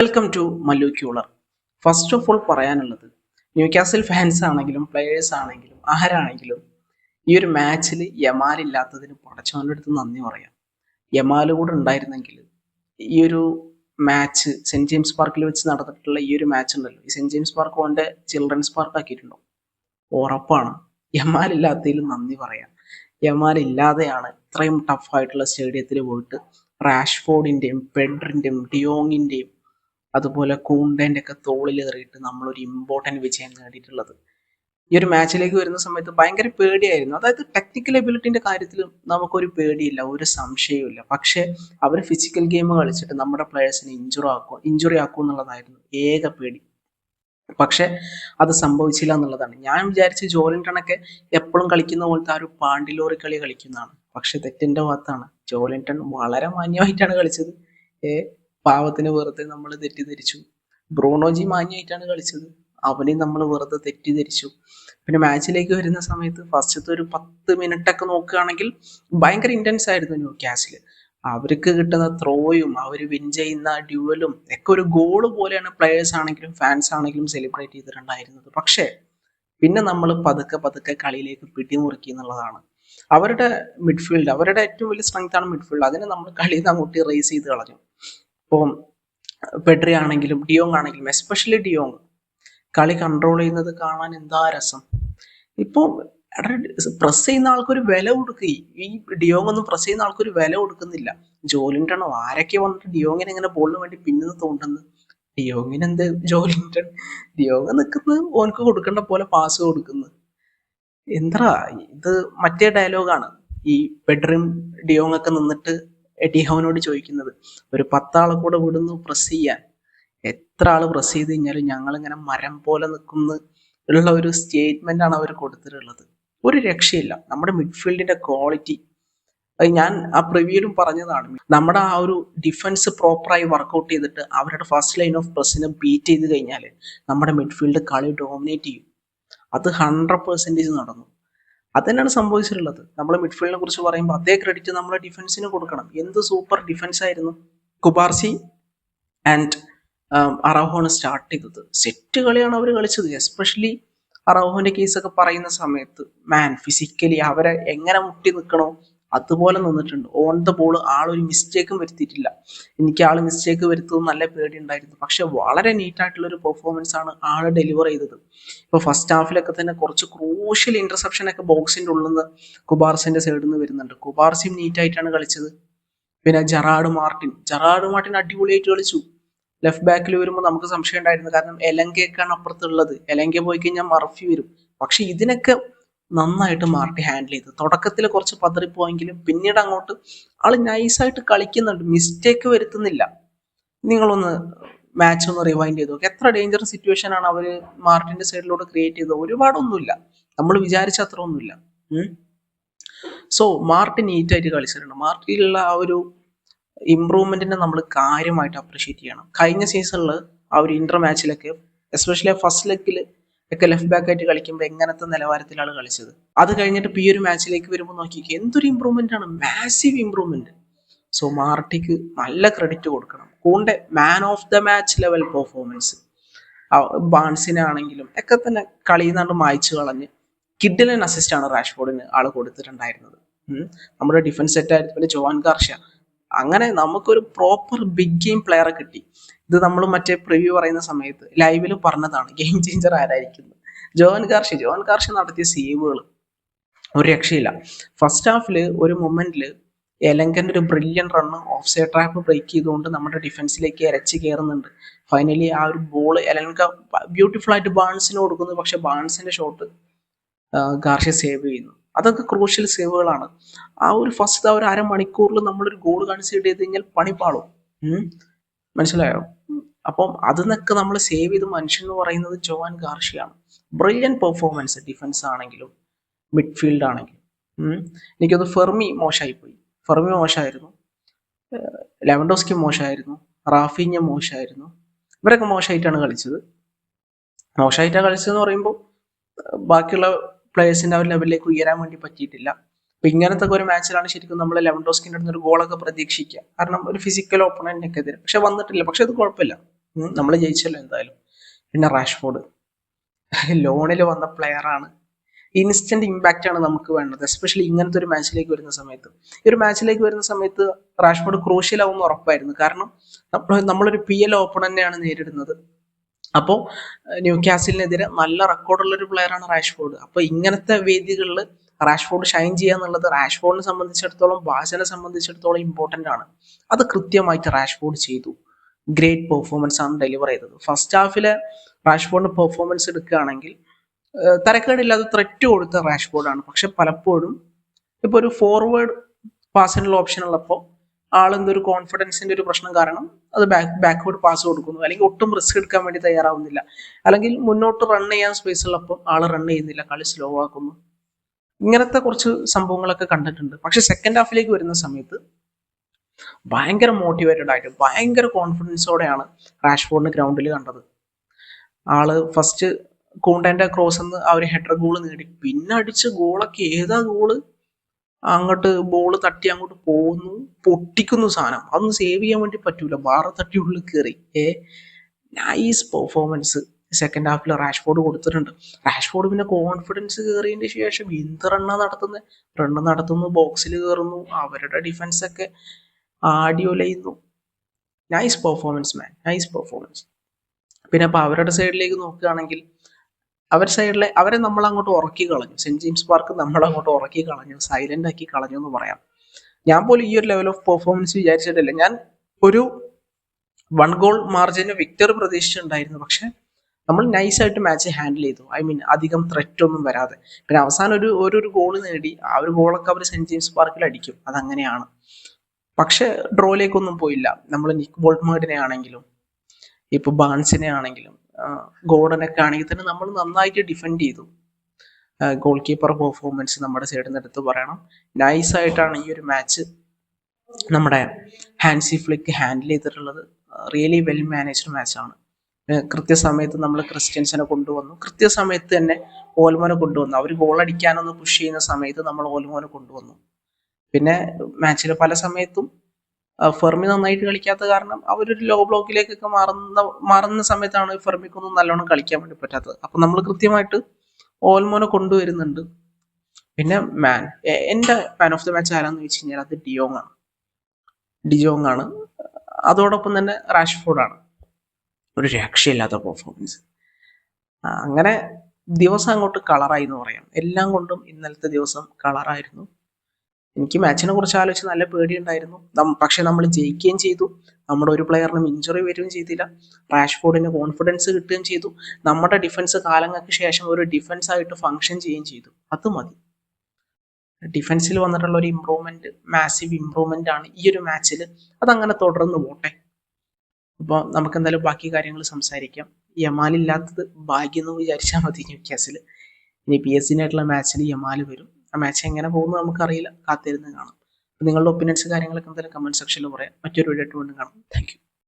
Welcome to Mallu culer. First of all പറയാനുള്ളത്, Newcastle fans ആണെങ്കിലും players ആണെങ്കിലും ആരാണെങ്കിലും ഈ ഒരു മാച്ചിൽ യമാൽ ഇല്ലാത്തതിന് പടച്ചവൻ്റെ അടുത്ത് നന്ദി പറയാം. യമാൽ കൂടെ ഉണ്ടായിരുന്നെങ്കിൽ ഈ ഒരു മാച്ച് സെന്റ് ജെയിംസ് പാർക്കിൽ വെച്ച് നടന്നിട്ടുള്ള ഈ ഒരു മാച്ച് ഉണ്ടല്ലോ, ഈ സെന്റ് ജെയിംസ് പാർക്ക് ഓൻ്റെ ചിൽഡ്രൻസ് പാർക്ക് ആക്കിയിട്ടുണ്ടോ? ഉറപ്പാണ്. യമാൽ ഇല്ലാത്തതിൽ നന്ദി പറയാം. യമാൽ ഇല്ലാതെയാണ് ഇത്രയും ടഫായിട്ടുള്ള സ്റ്റേഡിയത്തിൽ പോയിട്ട് റാഷ്ഫോർഡിൻ്റെയും പെഡ്രിൻ്റെയും ഡിയോങ്ങിൻ്റെയും അതുപോലെ കൂണ്ടേൻ്റെ ഒക്കെ തോളിൽ കയറിയിട്ട് നമ്മളൊരു ഇമ്പോർട്ടൻറ്റ് വിജയം നേടിയിട്ടുള്ളത്. ഈ ഒരു മാച്ചിലേക്ക് വരുന്ന സമയത്ത് ഭയങ്കര പേടിയായിരുന്നു. അതായത് ടെക്നിക്കൽ എബിലിറ്റിന്റെ കാര്യത്തിൽ നമുക്കൊരു പേടിയില്ല, ഒരു സംശയവുമില്ല. പക്ഷേ അവർ ഫിസിക്കൽ ഗെയിം കളിച്ചിട്ട് നമ്മുടെ പ്ലെയേഴ്സിനെ ഇഞ്ചുറി ആക്കും എന്നുള്ളതായിരുന്നു ഏക പേടി. പക്ഷെ അത് സംഭവിച്ചില്ല എന്നുള്ളതാണ്. ഞാൻ വിചാരിച്ച ജോലിൻടണൊക്കെ എപ്പോഴും കളിക്കുന്ന പോലത്തെ ആ ഒരു പാണ്ടിലോറി കളി കളിക്കുന്നതാണ്. പക്ഷെ തെറ്റിന്റെ ഭാഗത്താണ്. ജോലിൻടൺ വളരെ മാന്യമായിട്ടാണ് കളിച്ചത്. പാവത്തിന് വെറുതെ നമ്മൾ തെറ്റിദ്ധരിച്ചു. ബ്രൂണോജി മാന്യമായിട്ടാണ് കളിച്ചത്, അവനെയും നമ്മൾ വെറുതെ തെറ്റിദ്ധരിച്ചു. പിന്നെ മാച്ചിലേക്ക് വരുന്ന സമയത്ത് ഫസ്റ്റത്തെ ഒരു 10 മിനിറ്റൊക്കെ നോക്കുകയാണെങ്കിൽ ഭയങ്കര ഇന്റൻസ് ആയിരുന്നു ന്യൂകാസിൽ. അവർക്ക് കിട്ടുന്ന ത്രോയും അവർ വിൻ ചെയ്യുന്ന ഡ്യുവലും ഒക്കെ ഒരു ഗോള് പോലെയാണ് പ്ലെയേഴ്സ് ആണെങ്കിലും ഫാൻസ് ആണെങ്കിലും സെലിബ്രേറ്റ് ചെയ്തിട്ടുണ്ടായിരുന്നത്. പക്ഷേ പിന്നെ നമ്മൾ പതുക്കെ പതുക്കെ കളിയിലേക്ക് പിടിമുറുക്കി എന്നുള്ളതാണ്. അവരുടെ മിഡ്ഫീൽഡ്, അവരുടെ ഏറ്റവും വലിയ സ്ട്രെങ്ത് ആണ് മിഡ്ഫീൽഡ്. അതിനെ നമ്മൾ കളിയിൽ നിന്ന് അങ്ങോട്ട് റേസ് ചെയ്ത് കളഞ്ഞു. ഇപ്പോൾ പെഡ്രി ആണെങ്കിലും ഡിയോങ് ആണെങ്കിലും, എസ്പെഷ്യലി ഡിയോങ് കളി കൺട്രോൾ ചെയ്യുന്നത് കാണാൻ എന്താ രസം. ഇപ്പോൾ പ്രസ് ചെയ്യുന്ന ആൾക്കൊരു വില കൊടുക്കുക. ഈ ഡിയോങ് ഒന്നും പ്രസ് ചെയ്യുന്ന ആൾക്കൊരു വില കൊടുക്കുന്നില്ല. ജോലിൻടണോ ആരൊക്കെ വന്നിട്ട് ഡിയോങ്ങിനെ ഇങ്ങനെ ബോളിന് വേണ്ടി പിന്നിന്ന് തോണ്ടുന്നത്. ഡിയോങ്ങിന് എന്ത് ജോലിൻടൺ, ഡിയോങ് നിൽക്കുന്നത് ഓനക്ക് കൊടുക്കേണ്ട പോലെ പാസ് കൊടുക്കുന്നു. എന്താ ഇത്? മറ്റേ ഡയലോഗാണ് ഈ പെഡ്രിയും ഡിയോങ് ഒക്കെ നിന്നിട്ട് ഡിയോങ്ങിനോട് ചോദിക്കുന്നത്, ഒരു 10 ആളെ കൂടെ വിടുന്നു പ്രസ് ചെയ്യാൻ, എത്ര ആള് പ്രസ് ചെയ്ത് കഴിഞ്ഞാലും ഞങ്ങൾ ഇങ്ങനെ മരം പോലെ നിൽക്കുന്നു ഉള്ള ഒരു സ്റ്റേറ്റ്മെന്റ് ആണ് അവർ കൊടുത്തിട്ടുള്ളത്. ഒരു രക്ഷയില്ല. നമ്മുടെ മിഡ്ഫീൽഡിന്റെ ക്വാളിറ്റി, ഞാൻ ആ പ്രിവ്യൂലും പറഞ്ഞതാണ്. നമ്മുടെ ആ ഒരു ഡിഫൻസ് പ്രോപ്പറായി വർക്കൗട്ട് ചെയ്തിട്ട് അവരുടെ ഫസ്റ്റ് ലൈൻ ഓഫ് പ്രസിനെ ബീറ്റ് ചെയ്ത് കഴിഞ്ഞാൽ നമ്മുടെ മിഡ്ഫീൽഡ് കളി ഡോമിനേറ്റ് ചെയ്യും. അത് 100% നടന്നു. അത് തന്നെയാണ് സംഭവിച്ചിട്ടുള്ളത്. നമ്മൾ മിഡ്ഫീൽഡിനെ കുറിച്ച് പറയുമ്പോൾ അതേ ക്രെഡിറ്റ് നമ്മളെ ഡിഫൻസിന് കൊടുക്കണം. എന്ത് സൂപ്പർ ഡിഫൻസ് ആയിരുന്നു. കുബാർസി ആൻഡ് അറൗഹോണ് സ്റ്റാർട്ട് ചെയ്തത്. സെറ്റ് കളിയാണ് അവർ കളിച്ചത്. എസ്പെഷ്യലി അറൗഹോന്റെ കേസൊക്കെ പറയുന്ന സമയത്ത് ഫിസിക്കലി അവരെ എങ്ങനെ മുട്ടി നിൽക്കണോ അതുപോലെ നിന്നിട്ടുണ്ട്. ഓൺ ദ ബോൾ ആളൊരു മിസ്റ്റേക്കും വരുത്തിയിട്ടില്ല. എനിക്ക് ആള് മിസ്റ്റേക്ക് വരുത്തുന്നത് നല്ല പേടി ഉണ്ടായിരുന്നു. പക്ഷെ വളരെ നീറ്റായിട്ടുള്ള ഒരു പെർഫോമൻസ് ആണ് ആള് ഡെലിവർ ചെയ്തത്. ഇപ്പൊ ഫസ്റ്റ് ഹാഫിലൊക്കെ തന്നെ കുറച്ച് ക്രൂഷ്യൽ ഇന്റർസെപ്ഷൻ ഒക്കെ ബോക്സിന്റെ ഉള്ളിൽ നിന്ന് കുബാർസിന്റെ സൈഡിൽ നിന്ന് വരുന്നുണ്ട്. കുബാർസിയും നീറ്റായിട്ടാണ് കളിച്ചത്. പിന്നെ ജെറാർഡ് മാർട്ടിൻ അടിപൊളിയായിട്ട് കളിച്ചു. ലെഫ്റ്റ് ബാക്കിൽ വരുമ്പോൾ നമുക്ക് സംശയം ഉണ്ടായിരുന്നു. കാരണം എലങ്കയൊക്കെയാണ് അപ്പുറത്തുള്ളത്. എലങ്ക പോയി കഴിഞ്ഞാൽ മർഫി വരും. പക്ഷെ ഇതിനൊക്കെ നന്നായിട്ട് മാർട്ടി ഹാൻഡിൽ ചെയ്തു. തുടക്കത്തിൽ കുറച്ച് പതറിപ്പോയെങ്കിലും പിന്നീട് അങ്ങോട്ട് ആള് നൈസായിട്ട് കളിക്കുന്നുണ്ട്, മിസ്റ്റേക്ക് വരുത്തുന്നില്ല. നിങ്ങളൊന്ന് മാച്ച് ഒന്ന് റിവൈൻഡ് ചെയ്തു നോക്കി, എത്ര ഡേഞ്ചറസ് സിറ്റുവേഷൻ ആണ് അവര് മാർട്ടിന്റെ സൈഡിലൂടെ ക്രിയേറ്റ് ചെയ്തത്. ഒരുപാടൊന്നുമില്ല, നമ്മൾ വിചാരിച്ച അത്ര ഒന്നുമില്ല. സോ മാർട്ടിൻ നീറ്റായിട്ട് കളിച്ചിട്ടുണ്ട്. മാർട്ടിയിലുള്ള ആ ഒരു ഇമ്പ്രൂവ്മെന്റിനെ നമ്മൾ കാര്യമായിട്ട് അപ്രീഷിയേറ്റ് ചെയ്യണം. കഴിഞ്ഞ സീസണിൽ ആ ഒരു ഇന്റർ മാച്ചിലൊക്കെ, എസ്പെഷ്യലി ഫസ്റ്റ് ലെഗിൽ ഒക്കെ ലെഫ്റ്റ് ബാക്ക് ആയിട്ട് കളിക്കുമ്പോൾ എങ്ങനത്തെ നിലവാരത്തിലാണ് കളിച്ചത്. അത് കഴിഞ്ഞിട്ട് ഈ ഒരു മാച്ചിലേക്ക് വരുമ്പോൾ നോക്കിക്കേ, എന്തൊരു ഇമ്പ്രൂവ്മെന്റ് ആണ്, മാസീവ് ഇമ്പ്രൂവ്മെന്റ്. സോ മാർട്ടിക്ക് നല്ല ക്രെഡിറ്റ് കൊടുക്കണം. Kounde man of the match level performance. ബാൺസിനാണെങ്കിലും ഒക്കെ തന്നെ കളിയിൽ നിന്നാണ്ട് മായ്ച്ചു കളഞ്ഞ് കിഡിലൻ അസിസ്റ്റ് ആണ് റാഷ്ഫോർഡിന് ആള് കൊടുത്തിട്ടുണ്ടായിരുന്നത്. നമ്മുടെ ഡിഫൻസ് സെറ്റായിരുന്നു. പിന്നെ ജോൻ ഗാർഷ്യ, അങ്ങനെ നമുക്കൊരു പ്രോപ്പർ ബിഗ് ഗെയിം പ്ലെയറെ കിട്ടി. ഇത് നമ്മൾ മറ്റേ പ്രിവ്യൂ പറയുന്ന സമയത്ത് ലൈവിൽ പറഞ്ഞതാണ് ഗെയിം ചേഞ്ചർ ആരായിരിക്കുന്നത്. ജോൻ ഗാർഷ്യ നടത്തിയ സേവുകൾ ഒരു രക്ഷയില്ല. ഫസ്റ്റ് ഹാഫില് ഒരു മൊമെന്റിൽ എലങ്കന്റെ ഒരു brilliant run offside trap break ചെയ്തുകൊണ്ട് നമ്മുടെ ഡിഫൻസിലേക്ക് ഇരച്ച് കയറുന്നുണ്ട്. ഫൈനലി ആ ഒരു ബോൾ എലങ്ക ബ്യൂട്ടിഫുൾ ആയിട്ട് ബാൺസിന് കൊടുക്കുന്നു. പക്ഷെ ബാൺസിന്റെ ഷോട്ട് ഗാർഷ്യ സേവ് ചെയ്യുന്നു. അതൊക്കെ ക്രൂഷ്യൽ സേവുകളാണ്. ആ ഒരു ഫസ്റ്റ് ആ ഒരു അരമണിക്കൂറിൽ നമ്മളൊരു ഗോൾ കൺസീഡ് ചെയ്ത് കഴിഞ്ഞാൽ പണിപ്പാളും. മനസ്സിലായോ? അപ്പം അതിനൊക്കെ നമ്മൾ സേവ് ചെയ്ത് മനുഷ്യൻ എന്ന് പറയുന്നത് ജോൻ ഗാർഷ്യയാണ്. ബ്രില്യൻ പെർഫോമൻസ്, ഡിഫൻസ് ആണെങ്കിലും മിഡ്ഫീൽഡ് ആണെങ്കിലും. എനിക്കത് ഫെർമി മോശമായിരുന്നു. ലെവൻഡോസ്കി മോശമായിരുന്നു. റാഫീഞ്ഞ മോശമായിരുന്നു. ഇവരൊക്കെ മോശമായിട്ടാണ് കളിച്ചത്. കളിച്ചതെന്ന് പറയുമ്പോൾ ബാക്കിയുള്ള പ്ലേയേഴ്സിന്റെ ആ ഒരു ലെവലിലേക്ക് ഉയരാൻ വേണ്ടി പറ്റിയിട്ടില്ല. അപ്പൊ ഇങ്ങനത്തെ ഒരു മാച്ചിലാണ് ശരിക്കും നമ്മൾ ലെവൻഡോസ്കിന്റെ അടുത്ത് ഒരു ഗോളൊക്കെ പ്രതീക്ഷിക്കുക. കാരണം ഒരു ഫിസിക്കൽ ഓപ്പണന്റിനെതിരെ പക്ഷെ വന്നിട്ടില്ല. പക്ഷെ അത് കുഴപ്പമില്ല. നമ്മൾ ജയിച്ചല്ലോ എന്തായാലും. പിന്നെ റാഷ്ഫോർഡ് ലോണിൽ വന്ന പ്ലെയറാണ്. ഇൻസ്റ്റന്റ് ഇമ്പാക്റ്റ് ആണ് നമുക്ക് വേണ്ടത്, എസ്പെഷ്യലി ഇങ്ങനത്തെ ഒരു മാച്ചിലേക്ക് വരുന്ന സമയത്ത്. ഈ ഒരു മാച്ചിലേക്ക് വരുന്ന സമയത്ത് റാഷ്ഫോർഡ് ക്രൂഷ്യൽ ആവുമെന്ന് ഉറപ്പായിരുന്നു. കാരണം നമ്മളൊരു PL ഓപ്പണന്റാണ് നേരിടുന്നത്. അപ്പോൾ ന്യൂകാസിലിനെതിരെ നല്ല റെക്കോർഡുള്ള ഒരു പ്ലെയറാണ് റാഷ്ഫോർഡ്. അപ്പോൾ ഇങ്ങനത്തെ വേദികളിൽ റാഷ്ഫോർഡ് ഷൈൻ ചെയ്യുക എന്നുള്ളത് റാഷ്ഫോർഡിനെ സംബന്ധിച്ചിടത്തോളം, ബാസിനെ സംബന്ധിച്ചിടത്തോളം ഇമ്പോർട്ടൻ്റ് ആണ്. അത് കൃത്യമായിട്ട് റാഷ്ഫോർഡ് ചെയ്തു. ഗ്രേറ്റ് പെർഫോമൻസ് ആണ് ഡെലിവർ ചെയ്തത്. ഫസ്റ്റ് ഹാഫിലെ റാഷ്ഫോർഡിന്റെ പെർഫോമൻസ് എടുക്കുകയാണെങ്കിൽ തരക്കേടില്ലാതെ ത്രെറ്റ് കൊടുത്ത റാഷ്ഫോർഡാണ്. പക്ഷെ പലപ്പോഴും ഇപ്പോൾ ഒരു ഫോർവേഡ് പാസിനുള്ള ഓപ്ഷൻ ഉള്ളപ്പോൾ ആളെന്തൊരു കോൺഫിഡൻസിന്റെ ഒരു പ്രശ്നം കാരണം അത് ബാക്ക്വേർഡ് പാസ് കൊടുക്കുന്നു, അല്ലെങ്കിൽ ഒട്ടും റിസ്ക് എടുക്കാൻ വേണ്ടി തയ്യാറാവുന്നില്ല, അല്ലെങ്കിൽ മുന്നോട്ട് റൺ ചെയ്യാൻ സ്പേസ് ഉള്ളപ്പോൾ ആൾ റൺ ചെയ്യുന്നില്ല, കളി സ്ലോ ആക്കുന്നു. ഇങ്ങനത്തെ കുറച്ച് സംഭവങ്ങളൊക്കെ കണ്ടിട്ടുണ്ട്. പക്ഷെ സെക്കൻഡ് ഹാഫിലേക്ക് വരുന്ന സമയത്ത് ഭയങ്കര മോട്ടിവേറ്റഡ് ആയിട്ട് ഭയങ്കര കോൺഫിഡൻസോടെയാണ് റാഷ്ഫോർഡിന് ഗ്രൗണ്ടിൽ കണ്ടത്. ആള് ഫസ്റ്റ് കൂണ്ടന്റെ ക്രോസ് എന്ന് ആ ഒരു ഹെഡർ ഗോള് നേടി, പിന്നെ അടിച്ച ഗോളൊക്കെ ഏതാ ഗോള്, അങ്ങോട്ട് ബോൾ തട്ടി അങ്ങോട്ട് പോകുന്നു, പൊട്ടിക്കുന്നു സാധനം. അതൊന്നും സേവ് ചെയ്യാൻ വേണ്ടി പറ്റൂല, ബാറ തട്ടി ഉള്ളിൽ കയറി. നൈസ് പെർഫോമൻസ് സെക്കൻഡ് ഹാഫിൽ റാഷ്ഫോർഡ് കൊടുത്തിട്ടുണ്ട്. റാഷ്ഫോർഡ് പിന്നെ കോൺഫിഡൻസ് കയറിയതിന് ശേഷം എന്ത് റണ്ണ് നടത്തുന്നു, ബോക്സിൽ കയറുന്നു, അവരുടെ ഡിഫൻസ് ഒക്കെ ആടിയൊലയുന്നു. Nice performance man, nice performance. പിന്നെ അപ്പൊ അവരുടെ സൈഡിലേക്ക് നോക്കുകയാണെങ്കിൽ അവരെ നമ്മൾ അങ്ങോട്ട് ഉറക്കി കളഞ്ഞു. സെന്റ് ജെയിംസ് പാർക്ക് നമ്മൾ അങ്ങോട്ട് ഉറക്കി കളഞ്ഞു, സൈലന്റ് ആക്കി കളഞ്ഞു എന്ന് പറയാം. ഞാൻ പോലും ഈ ഒരു ലെവൽ ഓഫ് പെർഫോമൻസ് വിചാരിച്ചിട്ടില്ല. ഞാൻ ഒരു 1 ഗോൾ മാർജിന് വിക്ടറി പ്രതീക്ഷിച്ചിട്ടുണ്ടായിരുന്നു. പക്ഷെ നമ്മൾ നൈസായിട്ട് മാച്ച് ഹാൻഡിൽ ചെയ്തു. അധികം ത്രെറ്റ് ഒന്നും വരാതെ. പിന്നെ അവസാനം ഒരു ഗോൾ നേടി. ആ ഒരു ഗോളൊക്കെ അവർ സെന്റ് ജെയിംസ് പാർക്കിൽ അടിക്കും, അതങ്ങനെയാണ്. പക്ഷെ ഡ്രോയിലേക്കൊന്നും പോയില്ല. നമ്മൾ നിക്ക് ബോൾട്ട്മേർഡിനെ ആണെങ്കിലും ഇപ്പൊ ബാൻസിനെ ആണെങ്കിലും ഗോർഡനൊക്കെ ആണെങ്കിൽ തന്നെ നമ്മൾ നന്നായിട്ട് ഡിഫെൻഡ് ചെയ്തു. ഗോൾ കീപ്പർ പെർഫോമൻസ് നമ്മുടെ സൈഡിൽ നിന്ന് എടുത്ത് പറയണം. നൈസായിട്ടാണ് ഈ ഒരു മാച്ച് നമ്മുടെ ഹാൻസി ഫ്ലിക്ക് ഹാൻഡിൽ ചെയ്തിട്ടുള്ളത്. റിയലി വെൽ മാനേജ്ഡ് മാച്ചാണ്. കൃത്യസമയത്ത് നമ്മൾ ക്രിസ്ത്യൻസിനെ കൊണ്ടുവന്നു, കൃത്യസമയത്ത് തന്നെ ഓൽമോനെ കൊണ്ടുവന്നു. അവർ ഗോൾ അടിക്കാനൊന്ന് പുഷ് ചെയ്യുന്ന സമയത്ത് നമ്മൾ ഓൽമോനെ കൊണ്ടുവന്നു. പിന്നെ മാച്ചിൽ പല സമയത്തും ഫെർമി നന്നായിട്ട് കളിക്കാത്ത കാരണം അവരൊരു ലോ ബ്ലോക്കിലേക്കൊക്കെ മാറുന്ന സമയത്താണ് ഫെർമിക്കൊന്നും നല്ലോണം കളിക്കാൻ വേണ്ടി പറ്റാത്തത്. അപ്പൊ നമ്മൾ കൃത്യമായിട്ട് ഓൽമോനെ കൊണ്ടുവരുന്നുണ്ട്. പിന്നെ എന്റെ മാൻ ഓഫ് ദി മാച്ച് ആരാന്ന് വെച്ച് കഴിഞ്ഞാൽ അത് ഡിജോങ് ആണ്. അതോടൊപ്പം തന്നെ റാഷ്ഫോർഡാണ്. ഒരു രക്ഷയില്ലാത്ത പെർഫോമൻസ്. അങ്ങനെ ദിവസം അങ്ങോട്ട് കളറായി എന്ന് പറയാം. എല്ലാം കൊണ്ടും ഇന്നലത്തെ ദിവസം കളറായിരുന്നു. എനിക്ക് മാച്ചിനെ കുറിച്ച് ആലോചിച്ച് നല്ല പേടിയുണ്ടായിരുന്നു. പക്ഷെ നമ്മൾ ജയിക്കുകയും ചെയ്തു. നമ്മുടെ ഒരു പ്ലെയറിനും ഇഞ്ചുറി വരികയും ചെയ്തില്ല. റാഷ്ഫോർഡിന് കോൺഫിഡൻസ് കിട്ടുകയും ചെയ്തു. നമ്മുടെ ഡിഫൻസ് കാലങ്ങൾക്ക് ശേഷം ഒരു ഡിഫൻസ് ആയിട്ട് ഫങ്ഷൻ ചെയ്യുകയും ചെയ്തു. അത് മതി. ഡിഫൻസിൽ വന്നിട്ടുള്ള ഒരു ഇമ്പ്രൂവ്മെന്റ്, മാസീവ് ഇമ്പ്രൂവ്മെന്റ് ആണ് ഈ ഒരു മാച്ചിൽ. അതങ്ങനെ തുടർന്ന് പോട്ടെ. അപ്പോൾ നമുക്ക് എന്തായാലും ബാക്കി കാര്യങ്ങൾ സംസാരിക്കാം. യമാലില്ലാത്തത് ഭാഗ്യം എന്ന് വിചാരിച്ചാൽ മതി ന്യൂകാസിൽ. ഇനി PSG ആയിട്ടുള്ള മാച്ചിൽ യമാൽ വരും. ആ മാച്ച് എങ്ങനെ പോകുന്നു നമുക്കറിയില്ല, കാത്തിരുന്ന് കാണാം. നിങ്ങളുടെ ഒപ്പീനിയൻസ് കാര്യങ്ങളൊക്കെ എന്തായാലും കമന്റ് സെക്ഷനിൽ പറയാം. മറ്റൊരു വീഡിയോ ആയിട്ട് വീണ്ടും കാണാം. Thank you.